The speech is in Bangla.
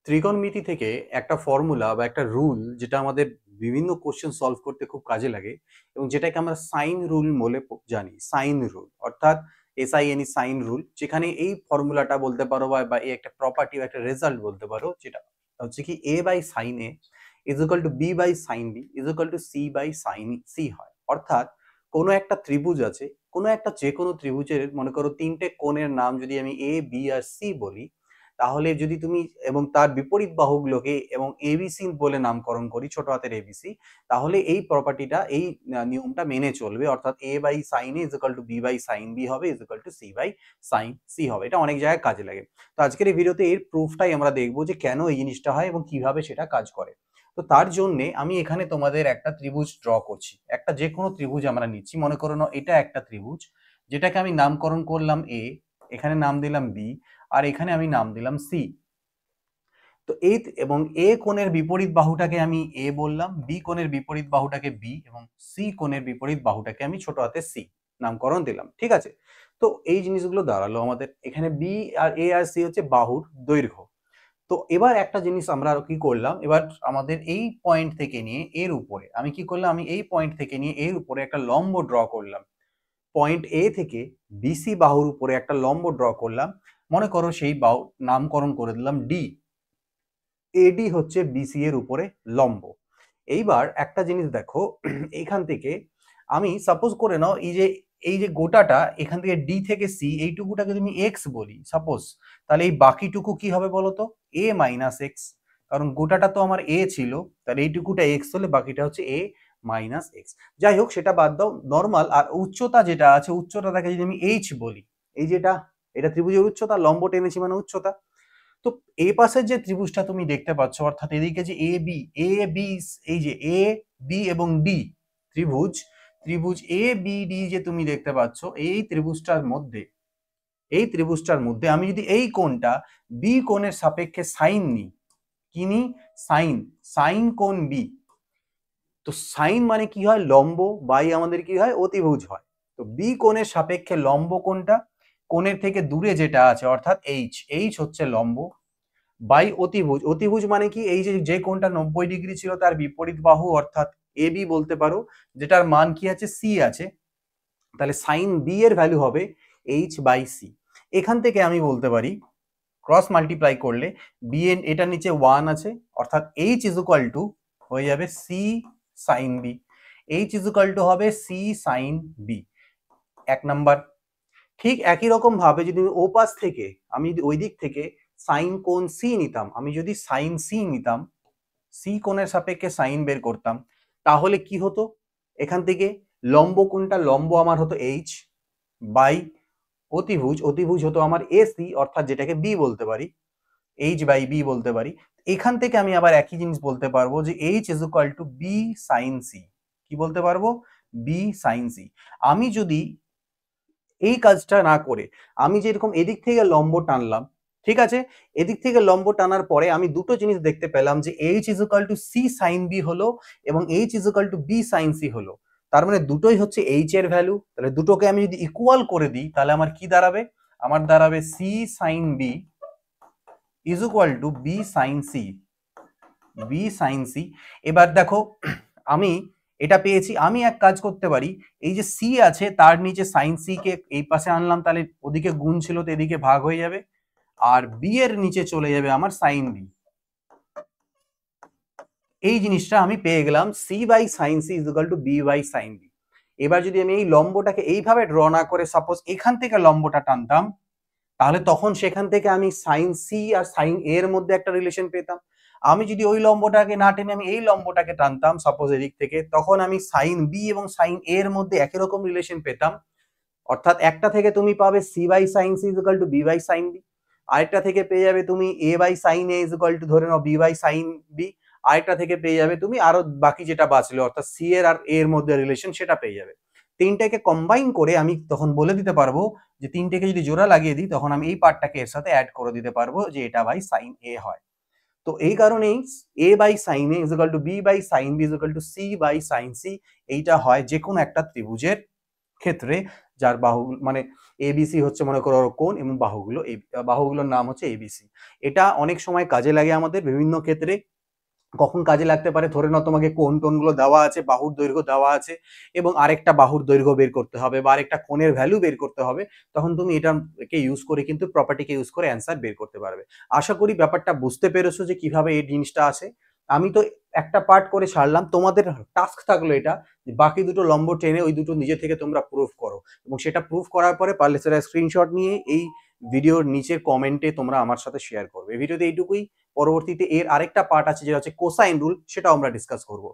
ত্রিকোণমিতি থেকে একটা ফর্মুলা বা একটা রুল যেটা আমাদের বিভিন্ন কোশ্চেন সলভ করতে খুব কাজে লাগে এবং যেটাকে আমরা সাইন রুল বলে জানি। সাইন রুল অর্থাৎ SIN সাইন রুল, যেখানে এই ফর্মুলাটা বলতে পারো বা এই একটা প্রপার্টি বা একটা রেজাল্ট বলতে পারো, যেটা হচ্ছে কি A by sine A is equal to B by sine B is equal to C by sine C হয়। অর্থাৎ কোনো একটা ত্রিভুজ আছে, কোনো একটা যে কোনো ত্রিভুজের মনে করো তিনটে কোণের নাম যদি আমি A B আর C বলি, তাহলে যদি তুমি এবং তার বিপরীত বাহুগুলোকে এবং ABC বলে নামকরণ করি, ছোট হাতের ABC, তাহলে এই প্রপার্টিটা এই নিয়মটা মেনে চলবে। অর্থাৎ A by sine A is equal to B by sine B হবে is equal to C by sine C হবে। এটা অনেক জায়গায় কাজে লাগে। তো আজকের এই ভিডিওতে এর প্রুফটাই আমরা দেখবো যে কেন এই জিনিসটা হয় এবং কিভাবে সেটা কাজ করে। তো তার জন্য আমি এখানে তোমাদের একটা ত্রিভুজ ড্র করছি। একটা যে কোনো ত্রিভুজ আমরা নিচ্ছি, মনে করো না এটা একটা ত্রিভুজ, যেটাকে আমি নামকরণ করলাম A, এখানে নাম দিলাম B, আর এখানে আমি নাম দিলাম C। তো এই এবং A কোণের বিপরীত বাহুটাকে আমি A বললাম, B কোণের বিপরীত বাহুটাকে B এবং C কোণের বিপরীত বাহুটাকে আমি ছোট হাতে C নামকরণ দিলাম। ঠিক আছে, তো এই জিনিসগুলো দাঁড়ালো আমাদের। এখানে B R A R C হচ্ছে বাহুর দৈর্ঘ্য। তো এবার একটা জিনিস আমরা কি করলাম, এবার আমাদের এই পয়েন্ট থেকে নিয়ে এর উপরে আমি কি করলাম, আমি এই পয়েন্ট থেকে নিয়ে এর উপরে একটা লম্ব ড্র করলাম। পয়েন্ট A থেকে BC বাহুর উপরে একটা লম্ব ড্র করলাম। মনে করো সেই বাহু নামকরণ করে দিলাম D। AD হচ্ছে BC এর উপরে লম্ব। এইবার একটা জিনিস দেখো, এখান থেকে আমি সাপোজ করে নাও এই যে গোটাটা এখান থেকে D থেকে C এইটুকুটাকে তুমি x বলি সাপোজ, তাহলে এই বাকিটুকু কি হবে বলো তো, A মাইনাস x। কারণ গোটাটা তো আমার A ছিল, তাহলে এইটুকুটা x হলে বাকিটা হচ্ছে A মাইনাস x। যাই হোক, সেটা বাদ দাও, নর্মাল। আর উচ্চতা যেটা আছে, উচ্চতাটাকে যদি আমি h বলি, এই যেটা এটা ত্রিভুজের উচ্চতা, লম্ব টেনেছি মানে উচ্চতা। তো এ পাশের যে ত্রিভুজটা তুমি দেখতে পাচ্ছ, অর্থাৎ এদিকে যে এ বি, এই যে এ বি এবং ডি ত্রিভুজ, ত্রিভুজ এ বি ডি যে তুমি দেখতে পাচ্ছ, এই ত্রিভুজটার মধ্যে আমি যদি এই কোণটা বি কোণের সাপেক্ষে সাইন নিই, কি নিই? সাইন, সাইন কোণ বি। তো সাইন মানে কি হয়? লম্ব, বাই আমাদের কি হয়? অতিভুজ হয়। তো বি কোণের সাপেক্ষে লম্ব কোণটা, কোণের থেকে দূরে যেটা আছে অর্থাৎ এইচ হচ্ছে লম্ব, বাই অতিভুজ। অতিভুজ মানে কি? এই যে কোণটা 90 ডিগ্রি ছিল তার বিপরীত বাহু অর্থাৎ এ বি বলতে পারো, যেটার মান কি আছে? সি আছে। তাহলে সাইন বি এর ভ্যালু হবে এইচ বাই সি। এখান থেকে আমি বলতে পারি ক্রস মাল্টিপ্লাই করলে বি এর এটার নিচে 1 আছে, অর্থাৎ এইচ ইজ ইকুয়াল টু হয়ে যাবে C sine B. H is equal to হবে সি সাইন বি, 1 নাম্বার। ঠিক একই রকম ভাবে যদি ও পাশ থেকে আমি যদি ওই দিক থেকে সাইন কোণ সি নিতাম, আমি যদি সাইন সি নিতাম, সি কোণের সাপেক্ষে সাইন বের করতাম, তাহলে কি হতো? এখান থেকে লম্ব কোণটা, লম্ব আমার হতো এইচ, বাই অতিভুজ, অতিভুজ হতো আমার এসি, অর্থাৎ যেটাকে বি বলতে পারি, এইচ বাই বি বলতে পারি। এখান থেকে আমি আবার একই জিনিস বলতে পারবো যে H is equal to B sine C. কি বলতে পারবো? B sine C. আমি যদি এই কাজটা না করে আমি যেরকম এদিক থেকে লম্ব টানলাম, ঠিক আছে, এদিক থেকে লম্ব টানার পরে আমি দুটো জিনিস দেখতে পেলাম যে H is equal to C sine B হলো এবং H is equal to B sine C হলো। তার মানে দুটোই হচ্ছে এইচ এর ভ্যালু। তাহলে দুটোকে আমি যদি ইকুয়াল করে দিই, তাহলে আমার কি দাঁড়াবে? আমার দাঁড়াবে C sine B is equal to B sine C, B sine C. এবার দেখো, আমি এটা পেয়েছি। আমি এক কাজ করতে পারি, এই যে সি আছে তার নিচে সাইন সি কে এই পাশে আনলাম, তাহলে ওদিকে গুণ ছিল তো এদিকে ভাগ হয়ে যাবে, আর বি এর নিচে চলে যাবে আমার সাইন বি। এই জিনিসটা আমি পেয়ে গেলাম, C by sine C is equal to B by sine B. এবার যদি আমি এই লম্বটাকে এইভাবে ড্র না করে সাপোজ এখান থেকে লম্বটা টানতাম, তাহলে তখন সেখান থেকে আমি সাইন সি আর সাইন এ এর মধ্যে একটা রিলেশন পেতাম। আমি যদি ওই লম্বটাকে না টেনে আমি এই লম্বটাকে টানতাম সাপোজ এদিক থেকে, তখন আমি সাইন বি এবং সাইন এ এর মধ্যে একই রকম রিলেশন পেতাম। অর্থাৎ একটা থেকে তুমি পাবে C by sine C is equal to B by sine B, আরেকটা থেকে পেয়ে যাবে তুমি A by sine A is equal to ধরে নাও বি বাই সাইন বি, আরেকটা থেকে পেয়ে যাবে তুমি আরো বাকি যেটা বাঁচলো অর্থাৎ সি এর আর এ এর মধ্যে রিলেশন, সেটা পেয়ে যাবে। তিনটাকে কম্বাইন করে আমি তখন বলে দিতে পারবো যে তিনটাকে যদি জোড়া লাগিয়ে দিই, তখন আমি এই পার্টটাকে এর সাথে অ্যাড করে দিতে পারবো যে এটা বাই সাইন এ হয়। তো এই কারণেই A by sine A is equal to B by sine B is equal to C by sine C এইটা হয় যে কোনো একটা ত্রিভুজের ক্ষেত্রে, যার বাহু মানে এবিসি হচ্ছে মনে করো কোণ এবং বাহুগুলোর নাম হচ্ছে এবিসি। এটা অনেক সময় কাজে লাগে আমাদের বিভিন্ন ক্ষেত্রে। কখন কাজে লাগতে পারে, ধরে নাও তোমাকে কোণ টোনগুলো দেওয়া আছে, বাহুর দৈর্ঘ্য দেওয়া আছে এবং আরেকটা বাহুর দৈর্ঘ্য বের করতে হবে বা আরেকটা কোণের ভ্যালু বের করতে হবে, তখন তুমি এটাকে ইউজ করে কিন্তু প্রপার্টিকে ইউজ করে অ্যান্সার বের করতে পারবে। আশা করি ব্যাপারটা বুঝতে পেরেছো যে কিভাবে এই জিনিসটা আসে। আমি তো একটা পার্ট করে ছাড়লাম, তোমাদের টাস্ক থাকলো এটা যে বাকি দুটো লম্ব টেনে ওই দুটো নিজে থেকে তোমরা প্রুফ করো এবং সেটা প্রুফ করার পরে পারলে সেটা স্ক্রিনশট নিয়ে এই ভিডিওর নিচের কমেন্টে তোমরা আমার সাথে শেয়ার করবে। এই ভিডিওতে এইটুকুই। পরবর্তীতে এর আরেকটা পার্ট আছে যেটা হচ্ছে কোসাইন রুল, সেটাও আমরা ডিসকাস করব।